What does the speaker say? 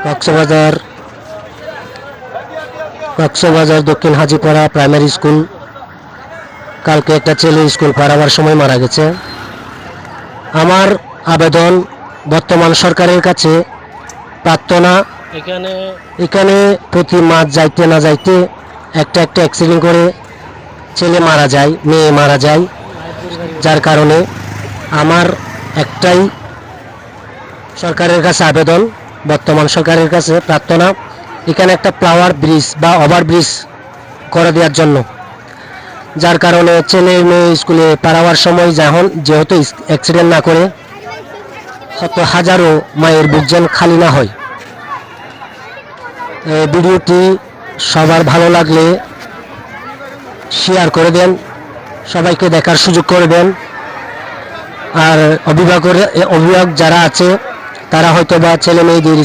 কক্সবাজার কক্সবাজার দক্ষিণ Hajipara primary school. কালকে একটা ছেলে স্কুল পাড়াবার সময় মারা গেছে। আমার আবেদন বর্তমান সরকারের কাছে, প্রার্থনা, এখানে প্রতি মাস যাইতে না যাইতে একটা একটা অ্যাক্সিডেন্ট করে ছেলে মারা যায়, মেয়ে মারা যায়। যার কারণে আমার একটাই সরকারের কাছে আবেদন, বর্তমান সরকারের কাছে প্রার্থনা, এখানে একটা ফ্লাওয়ার ব্রিজ বা ওভারব্রিজ করে দেওয়ার জন্য। যার কারণে ছেলে মেয়ে স্কুলে পাড়াবার সময় যেহেতু অ্যাক্সিডেন্ট না করে হয়তো হাজারো মায়ের বুক যেন খালি না হয়। ভিডিওটি সবার ভালো লাগলে শেয়ার করে দেন, সবাইকে দেখার সুযোগ করে দেন। আর অভিভাবক যারা আছে তারা হয়তো বা ছেলে মেয়েদের